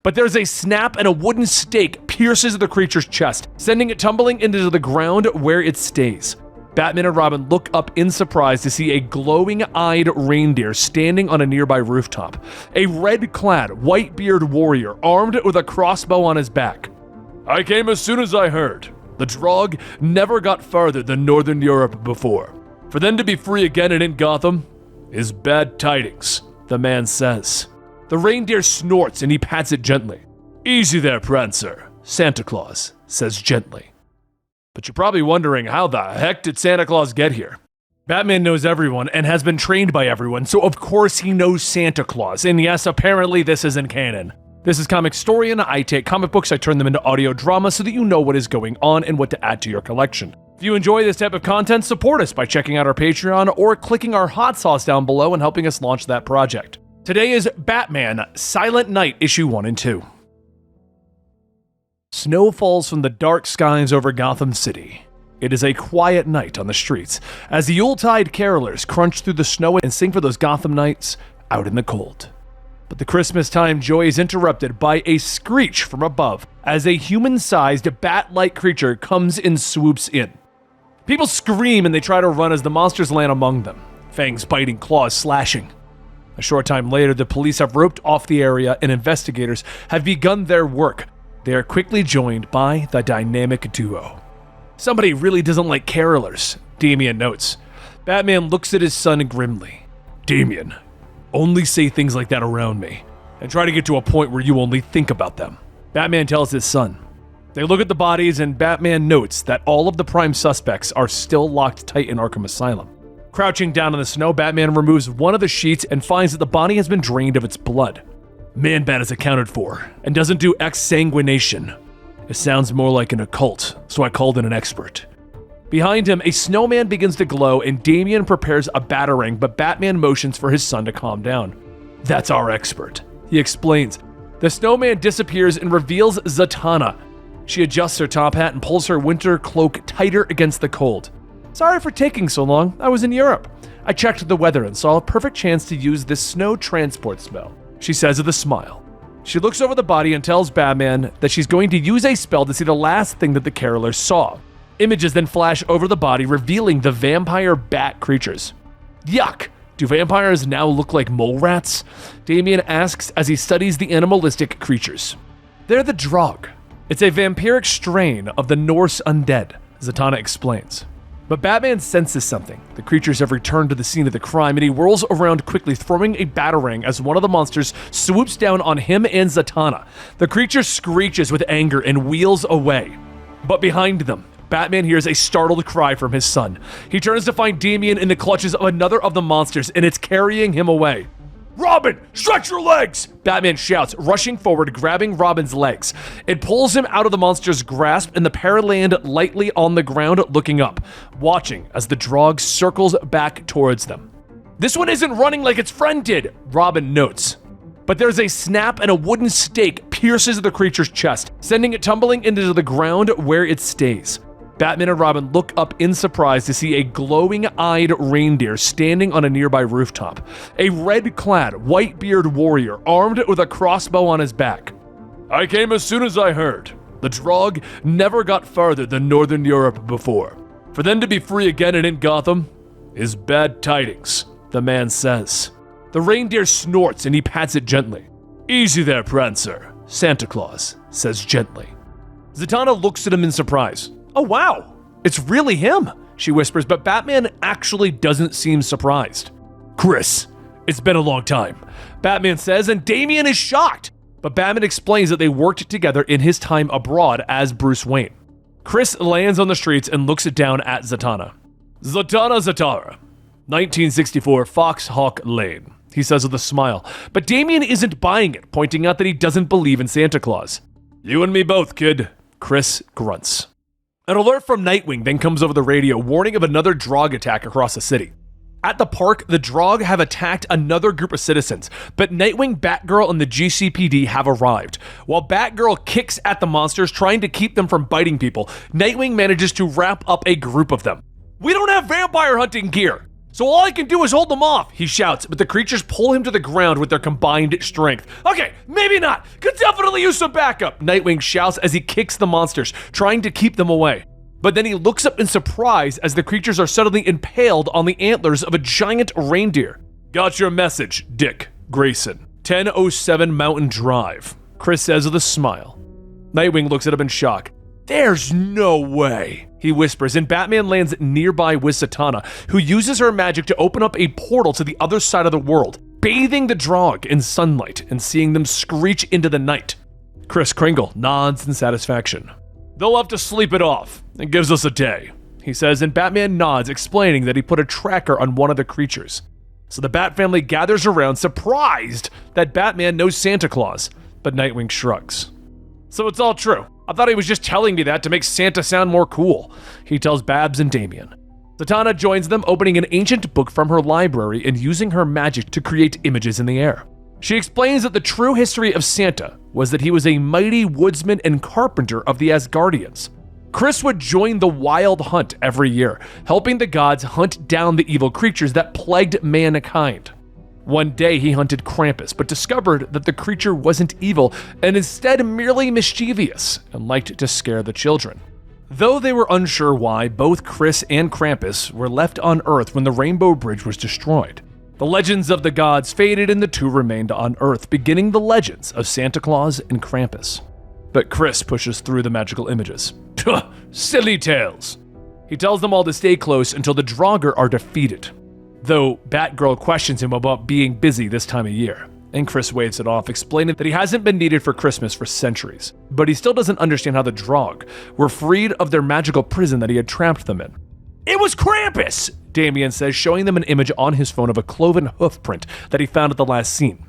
But there's a snap and a wooden stake pierces the creature's chest, sending it tumbling into the ground where it stays. Batman and Robin look up in surprise to see a glowing-eyed reindeer standing on a nearby rooftop. A red-clad, white-bearded warrior armed with a crossbow on his back. "I came as soon as I heard. The Drog never got farther than Northern Europe before. For them to be free again and in Gotham is bad tidings," the man says. The reindeer snorts and he pats it gently. "Easy there, Prancer," Santa Claus says gently. But you're probably wondering, how the heck did Santa Claus get here? Batman knows everyone and has been trained by everyone, so of course he knows Santa Claus. And yes, apparently this isn't canon. This is Comicstorian. I take comic books, I turn them into audio drama so that you know what is going on and what to add to your collection. If you enjoy this type of content, support us by checking out our Patreon or clicking our hot sauce down below and helping us launch that project. Today is Batman Silent Night issue 1 and 2. Snow falls from the dark skies over Gotham City. It is a quiet night on the streets as the Yuletide carolers crunch through the snow and sing for those Gotham nights out in the cold. But the Christmas-time joy is interrupted by a screech from above as a human-sized bat-like creature comes and swoops in. People scream and they try to run as the monsters land among them, fangs biting, claws slashing. A short time later, the police have roped off the area and investigators have begun their work. They are quickly joined by the dynamic duo. "Somebody really doesn't like carolers," Damian notes. Batman looks at his son grimly. "Damian, only say things like that around me, and try to get to a point where you only think about them," Batman tells his son. They look at the bodies and Batman notes that all of the prime suspects are still locked tight in Arkham Asylum. Crouching down in the snow, Batman removes one of the sheets and finds that the body has been drained of its blood. Man-Bat is accounted for, and doesn't do exsanguination. It sounds more like an occult, so I called in an expert. Behind him, a snowman begins to glow and Damian prepares a batarang, but Batman motions for his son to calm down. "That's our expert," he explains. The snowman disappears and reveals Zatanna. She adjusts her top hat and pulls her winter cloak tighter against the cold. "Sorry for taking so long. I was in Europe. I checked the weather and saw a perfect chance to use this snow transport spell," she says with a smile. She looks over the body and tells Batman that she's going to use a spell to see the last thing that the carolers saw. Images then flash over the body, revealing the vampire bat creatures. "Yuck! Do vampires now look like mole rats?" Damian asks as he studies the animalistic creatures. "They're the Drog. It's a vampiric strain of the Norse undead," Zatanna explains. But Batman senses something. The creatures have returned to the scene of the crime, and he whirls around quickly, throwing a batarang as one of the monsters swoops down on him and Zatanna. The creature screeches with anger and wheels away. But behind them, Batman hears a startled cry from his son. He turns to find Damian in the clutches of another of the monsters, and it's carrying him away. "Robin, stretch your legs!" Batman shouts, rushing forward, grabbing Robin's legs. It pulls him out of the monster's grasp, and the pair land lightly on the ground, looking up, watching as the Drog circles back towards them. "This one isn't running like its friend did," Robin notes. But there's a snap and a wooden stake pierces the creature's chest, sending it tumbling into the ground where it stays. Batman and Robin look up in surprise to see a glowing-eyed reindeer standing on a nearby rooftop. A red-clad, white-bearded warrior armed with a crossbow on his back. "I came as soon as I heard. The Drog never got farther than Northern Europe before. For them to be free again and in Gotham is bad tidings," the man says. The reindeer snorts and he pats it gently. "Easy there, Prancer," Santa Claus says gently. Zatanna looks at him in surprise. "Oh wow, it's really him," she whispers, but Batman actually doesn't seem surprised. "Chris, it's been a long time," Batman says, and Damian is shocked. But Batman explains that they worked together in his time abroad as Bruce Wayne. Chris lands on the streets and looks down at Zatanna. "Zatanna Zatara, 1964 Foxhawk Lane," he says with a smile. But Damian isn't buying it, pointing out that he doesn't believe in Santa Claus. "You and me both, kid," Chris grunts. An alert from Nightwing then comes over the radio, warning of another Drog attack across the city. At the park, the Drog have attacked another group of citizens, but Nightwing, Batgirl, and the GCPD have arrived. While Batgirl kicks at the monsters, trying to keep them from biting people, Nightwing manages to wrap up a group of them. "We don't have vampire hunting gear, So all I can do is hold them off, he shouts, but the creatures pull him to the ground with their combined strength. Okay, maybe not. Could definitely use some backup, Nightwing shouts as he kicks the monsters, trying to keep them away. But then he looks up in surprise as the creatures are suddenly impaled on the antlers of a giant reindeer. Got your message, Dick Grayson. 1007 Mountain Drive, Chris says with a smile. Nightwing looks at him in shock. There's no way, he whispers, and Batman lands nearby with Zatanna, who uses her magic to open up a portal to the other side of the world, bathing the Drog in sunlight and seeing them screech into the night. Kris Kringle nods in satisfaction. They'll have to sleep it off. It gives us a day, he says, and Batman nods, explaining that he put a tracker on one of the creatures. So the Bat family gathers around, surprised that Batman knows Santa Claus, but Nightwing shrugs. So it's all true. I thought he was just telling me that to make Santa sound more cool, he tells Babs and Damian. Zatanna joins them, opening an ancient book from her library and using her magic to create images in the air. She explains that the true history of Santa was that he was a mighty woodsman and carpenter of the Asgardians. Chris would join the Wild Hunt every year, helping the gods hunt down the evil creatures that plagued mankind. One day he hunted Krampus, but discovered that the creature wasn't evil and instead merely mischievous and liked to scare the children. Though they were unsure why, both Chris and Krampus were left on Earth when the Rainbow Bridge was destroyed. The legends of the gods faded and the two remained on Earth, beginning the legends of Santa Claus and Krampus. But Chris pushes through the magical images. Silly tales. He tells them all to stay close until the Draugr are defeated. Though Batgirl questions him about being busy this time of year, and Chris waves it off, explaining that he hasn't been needed for Christmas for centuries, but he still doesn't understand how the Draugr were freed of their magical prison that he had trapped them in. It was Krampus, Damian says, showing them an image on his phone of a cloven hoof print that he found at the last scene.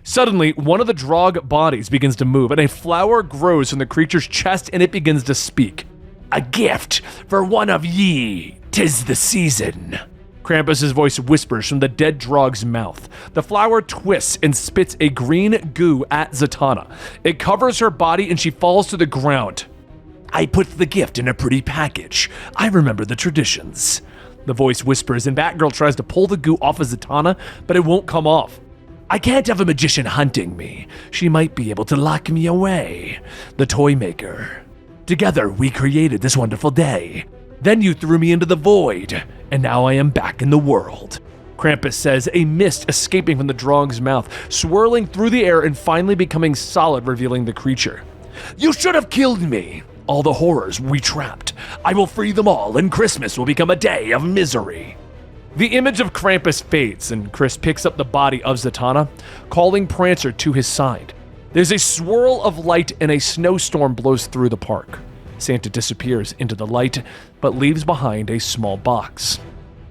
Suddenly, one of the Draugr bodies begins to move, and a flower grows from the creature's chest, and it begins to speak. A gift for one of ye, 'tis the season. Krampus's voice whispers from the dead Draug's mouth. The flower twists and spits a green goo at Zatanna. It covers her body and she falls to the ground. I put the gift in a pretty package. I remember the traditions. The voice whispers and Batgirl tries to pull the goo off of Zatanna, but it won't come off. I can't have a magician hunting me. She might be able to lock me away. The toy maker. Together we created this wonderful day. Then you threw me into the void, and now I am back in the world. Krampus says, a mist escaping from the Draug's mouth, swirling through the air and finally becoming solid, revealing the creature. You should have killed me. All the horrors we trapped. I will free them all, and Christmas will become a day of misery. The image of Krampus fades, and Chris picks up the body of Zatanna, calling Prancer to his side. There's a swirl of light and a snowstorm blows through the park. Santa disappears into the light, but leaves behind a small box.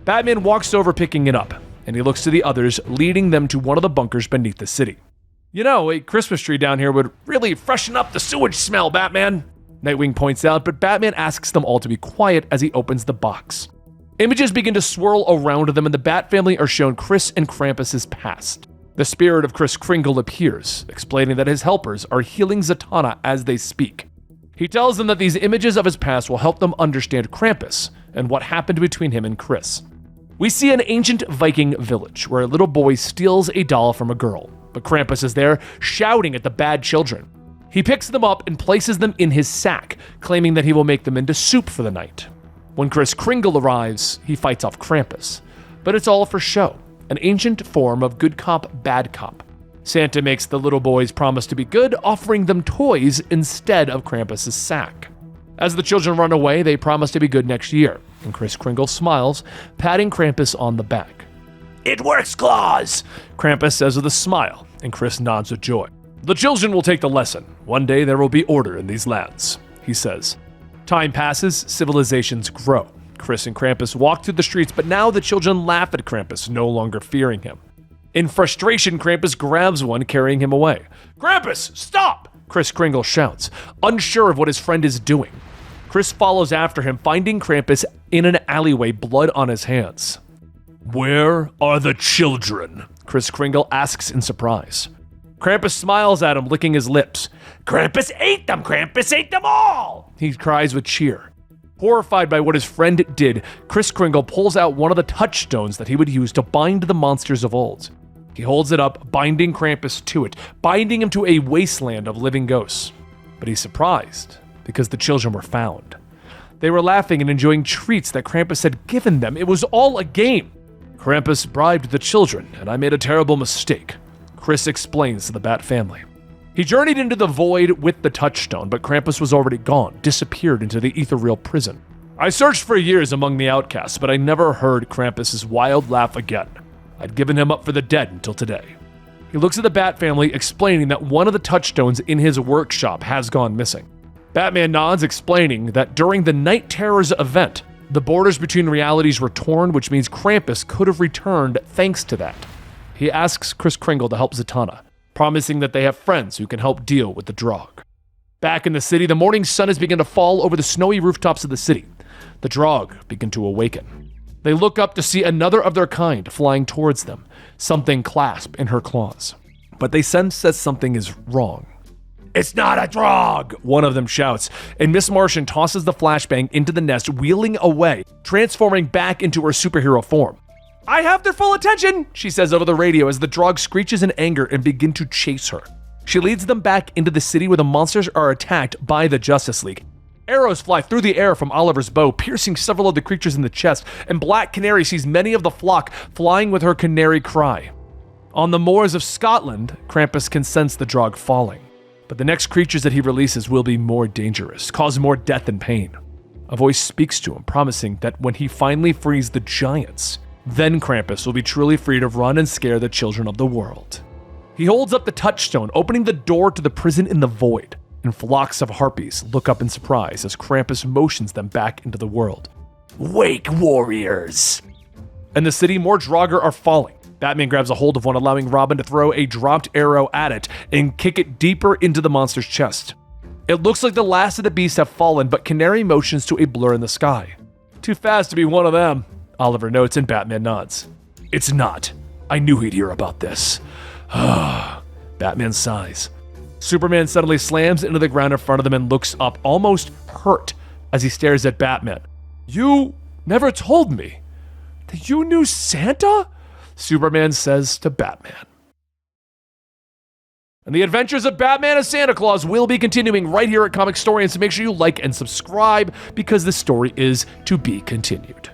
Batman walks over picking it up, and he looks to the others, leading them to one of the bunkers beneath the city. You know, a Christmas tree down here would really freshen up the sewage smell, Batman, Nightwing points out, but Batman asks them all to be quiet as he opens the box. Images begin to swirl around them, and the Bat family are shown Chris and Krampus's past. The spirit of Kris Kringle appears, explaining that his helpers are healing Zatanna as they speak. He tells them that these images of his past will help them understand Krampus and what happened between him and Chris. We see an ancient Viking village where a little boy steals a doll from a girl, but Krampus is there shouting at the bad children. He picks them up and places them in his sack, claiming that he will make them into soup for the night. When Kris Kringle arrives, he fights off Krampus, but it's all for show, an ancient form of good cop, bad cop. Santa makes the little boys promise to be good, offering them toys instead of Krampus's sack. As the children run away, they promise to be good next year, and Kris Kringle smiles, patting Krampus on the back. It works, Claus, Krampus says with a smile, and Chris nods with joy. The children will take the lesson. One day there will be order in these lands, he says. Time passes, civilizations grow. Chris and Krampus walk through the streets, but now the children laugh at Krampus, no longer fearing him. In frustration, Krampus grabs one, carrying him away. Krampus, stop! Kris Kringle shouts, unsure of what his friend is doing. Chris follows after him, finding Krampus in an alleyway, blood on his hands. Where are the children? Kris Kringle asks in surprise. Krampus smiles at him, licking his lips. Krampus ate them! Krampus ate them all! He cries with cheer. Horrified by what his friend did, Kris Kringle pulls out one of the touchstones that he would use to bind the monsters of old. He holds it up, binding Krampus to it, binding him to a wasteland of living ghosts. But he's surprised, because the children were found. They were laughing and enjoying treats that Krampus had given them. It was all a game. Krampus bribed the children, and I made a terrible mistake, Kris explains to the Bat family. He journeyed into the void with the touchstone, but Krampus was already gone, disappeared into the ethereal prison. I searched for years among the outcasts, but I never heard Krampus's wild laugh again. I'd given him up for the dead until today. He looks at the Bat family, explaining that one of the touchstones in his workshop has gone missing. Batman nods, explaining that during the Night Terrors event, the borders between realities were torn, which means Krampus could have returned thanks to that. He asks Kris Kringle to help Zatanna, promising that they have friends who can help deal with the Drog. Back in the city, the morning sun has begun to fall over the snowy rooftops of the city. The Drog begin to awaken. They look up to see another of their kind flying towards them, something clasped in her claws. But they sense that something is wrong. "It's not a Drog!" one of them shouts, and Miss Martian tosses the flashbang into the nest, wheeling away, transforming back into her superhero form. "I have their full attention," she says over the radio as the Drog screeches in anger and begin to chase her. She leads them back into the city where the monsters are attacked by the Justice League. Arrows fly through the air from Oliver's bow, piercing several of the creatures in the chest, and Black Canary sees many of the flock flying with her canary cry. On the moors of Scotland, Krampus can sense the Drog falling. But the next creatures that he releases will be more dangerous, cause more death and pain. A voice speaks to him, promising that when he finally frees the giants, then Krampus will be truly free to run and scare the children of the world. He holds up the touchstone, opening the door to the prison in the void, and flocks of harpies look up in surprise as Krampus motions them back into the world. "Wake, warriors!" In the city, more Draugr are falling. Batman grabs a hold of one, allowing Robin to throw a dropped arrow at it and kick it deeper into the monster's chest. It looks like the last of the beasts have fallen, but Canary motions to a blur in the sky. "Too fast to be one of them," Oliver notes, and Batman nods. "It's not. I knew he'd hear about this." Batman sighs. Superman suddenly slams into the ground in front of them and looks up, almost hurt, as he stares at Batman. "You never told me that you knew Santa?" Superman says to Batman. And the adventures of Batman and Santa Claus will be continuing right here at Comicstorian, so make sure you like and subscribe because this story is to be continued.